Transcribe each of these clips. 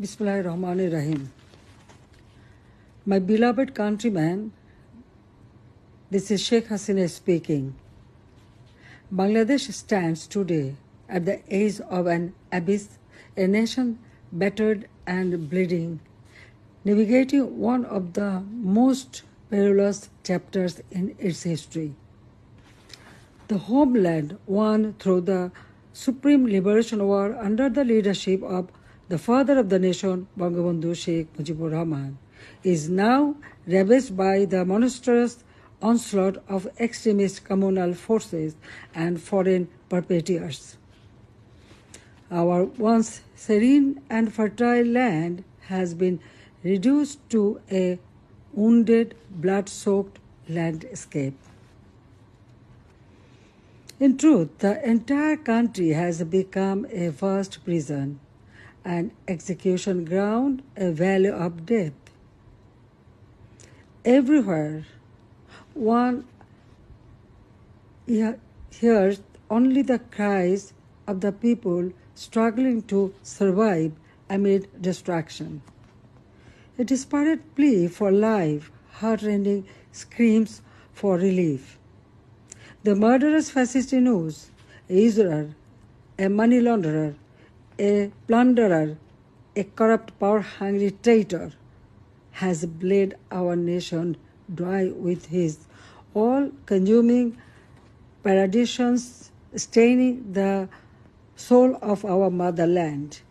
Bismillahirrahmanirrahim. My beloved countrymen, this is Sheikh Hasina speaking. Bangladesh stands today at the edge of an abyss, a nation battered and bleeding, navigating one of the most perilous chapters in its history. The homeland won through the Supreme Liberation War under the leadership of the father of the nation, Bangabandhu Sheikh Mujibur Rahman, is now ravaged by the monstrous onslaught of extremist communal forces and foreign perpetrators. Our once serene and fertile land has been reduced to a wounded, blood-soaked landscape. In truth, the entire country has become a vast prison, an execution ground, a valley of death. Everywhere, one hears only the cries of the people struggling to survive amid destruction. A desperate plea for life, heart-rending screams for relief. The murderous fascist news, a usurer, a money launderer, a plunderer, a corrupt, power-hungry traitor, has bled our nation dry with his all-consuming perditions, staining the soul of our motherland.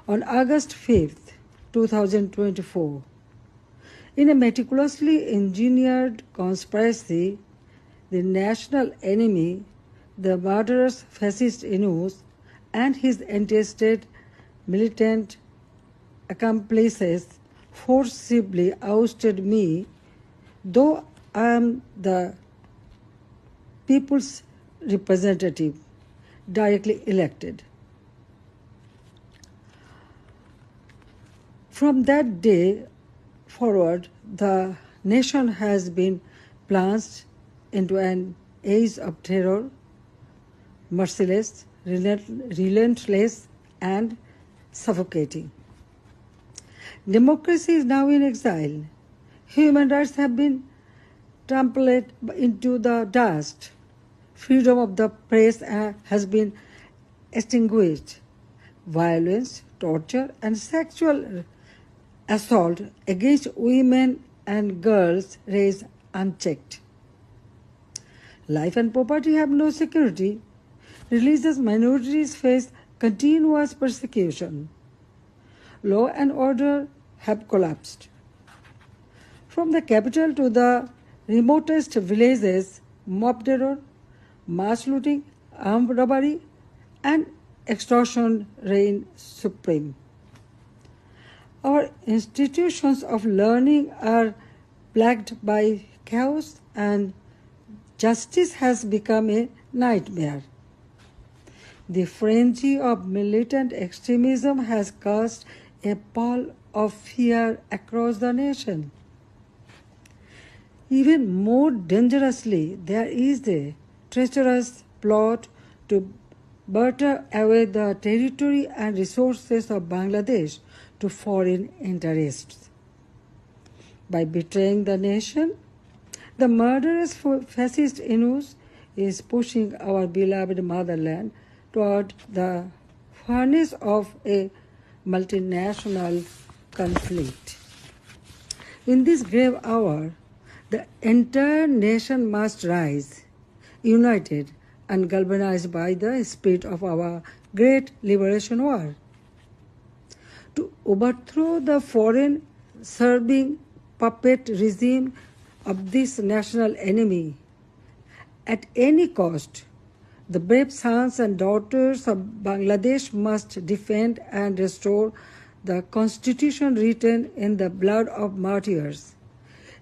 On August 5th, 2024, in a meticulously engineered conspiracy, the national enemy, the murderous fascist Inus, and his intestate militant accomplices forcibly ousted me, though I am the people's representative, directly elected. From that day forward, the nation has been plunged into an age of terror, merciless, relentless, and suffocating. Democracy is now in exile. Human rights have been trampled into the dust. Freedom of the press has been extinguished. Violence, torture, and sexual assault against women and girls raise unchecked. Life and property have no security. Religious minorities face continuous persecution. Law and order have collapsed. From the capital to the remotest villages, mob terror, mass looting, armed robbery, and extortion reign supreme. Our institutions of learning are plagued by chaos, and justice has become a nightmare. The frenzy of militant extremism has cast a pall of fear across the nation. Even more dangerously, there is a treacherous plot to barter away the territory and resources of Bangladesh to foreign interests. By betraying the nation, the murderous fascist Inus is pushing our beloved motherland toward the furnace of a multinational conflict. In this grave hour, the entire nation must rise, united and galvanized by the spirit of our great liberation war. To overthrow the foreign-serving puppet regime of this national enemy at any cost, the brave sons and daughters of Bangladesh must defend and restore the constitution written in the blood of martyrs,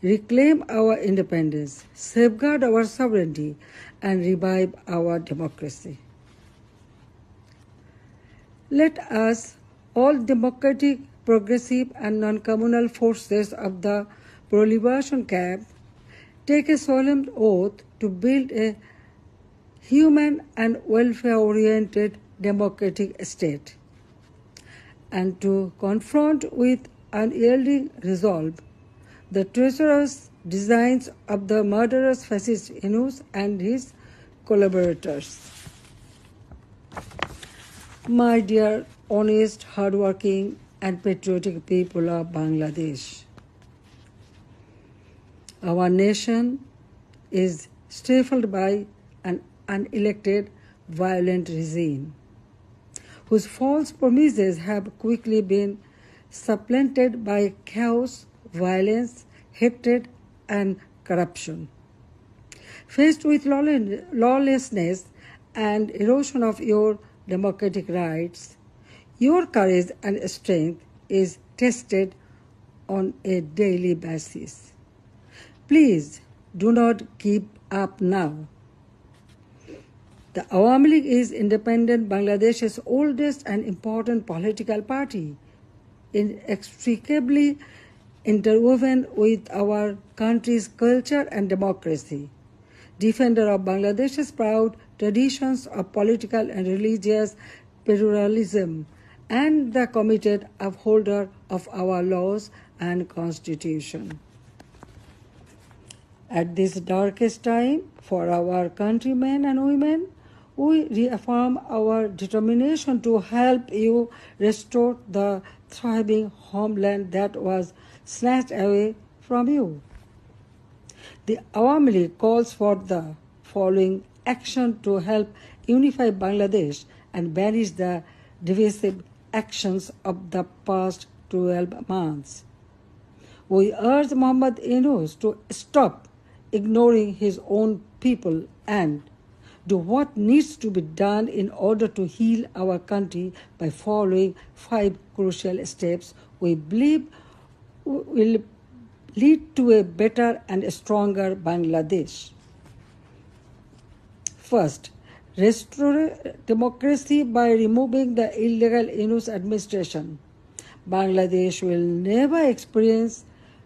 reclaim our independence, safeguard our sovereignty, and revive our democracy. Let us, all democratic, progressive, and non-communal forces of the pro-liberation camp, take a solemn oath to build a human and welfare-oriented democratic state. and to confront with unyielding resolve the treacherous designs of the murderous fascist Yunus and his collaborators. My dear, honest, hardworking, and patriotic people of Bangladesh, our nation is stifled by an unelected, violent regime, whose false promises have quickly been supplanted by chaos, violence, hatred, and corruption. Faced with lawlessness and erosion of your democratic rights, your courage and strength is tested on a daily basis. Please do not give up now. The Awami League is independent Bangladesh's oldest and important political party, inextricably interwoven with our country's culture and democracy, defender of Bangladesh's proud traditions of political and religious pluralism, and the committed upholder of our laws and constitution. At this darkest time for our countrymen and women, we reaffirm our determination to help you restore the thriving homeland that was snatched away from you. The Awami League calls for the following action to help unify Bangladesh and banish the divisive actions of the past 12 months. We urge Muhammad Yunus to stop ignoring his own people and do what needs to be done in order to heal our country by following 5 crucial steps we believe will lead to a better and stronger Bangladesh. First, restore democracy by removing the illegal Yunus administration. Bangladesh will never experience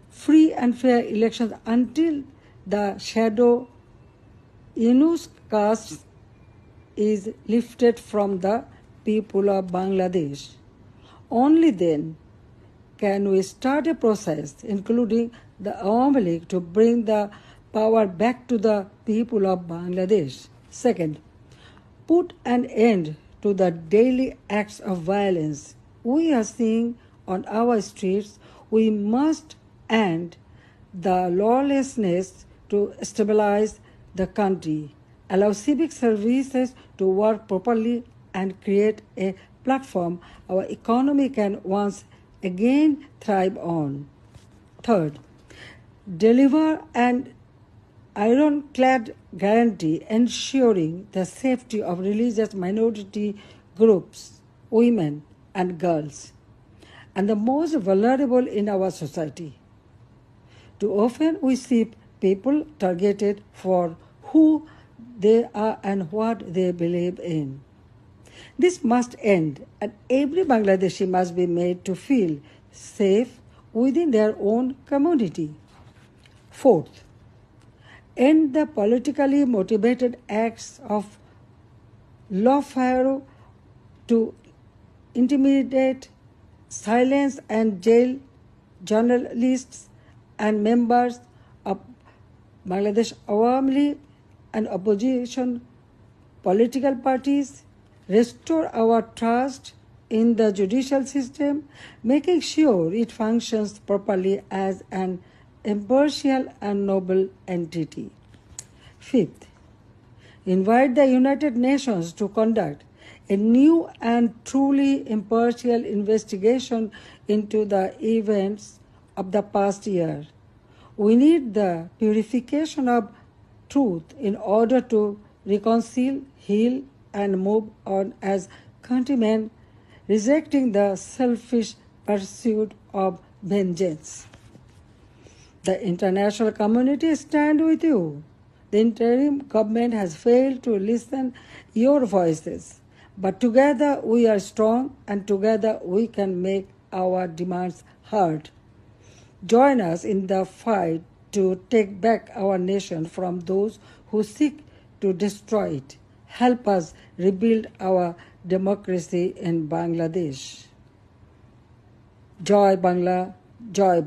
free and fair elections until the shadow Yunus caste is lifted from the people of Bangladesh. Only then can we start a process, including the Awami League, to bring the power back to the people of Bangladesh. Second, put an end to the daily acts of violence we are seeing on our streets. We must end the lawlessness to stabilize the country, allow civic services to work properly, and create a platform our economy can once again thrive on. Third, deliver an ironclad guarantee ensuring the safety of religious minority groups, women and girls, and the most vulnerable in our society. Too often we see people targeted for who they are and what they believe in. This must end, and every Bangladeshi must be made to feel safe within their own community. Fourth, end the politically motivated acts of lawfare to intimidate, silence, and jail journalists and members of Bangladesh Awami League and opposition political parties. Restore our trust in the judicial system, making sure it functions properly as an impartial and noble entity. Fifth, invite the United Nations to conduct a new and truly impartial investigation into the events of the past year. We need the purification of truth in order to reconcile, heal, and move on as countrymen, rejecting the selfish pursuit of vengeance. The international community stands with you. The interim government has failed to listen to your voices, but together we are strong, and together we can make our demands heard. Join us in the fight to take back our nation from those who seek to destroy it. Help us rebuild our democracy in Bangladesh. Joy Bangla, Joy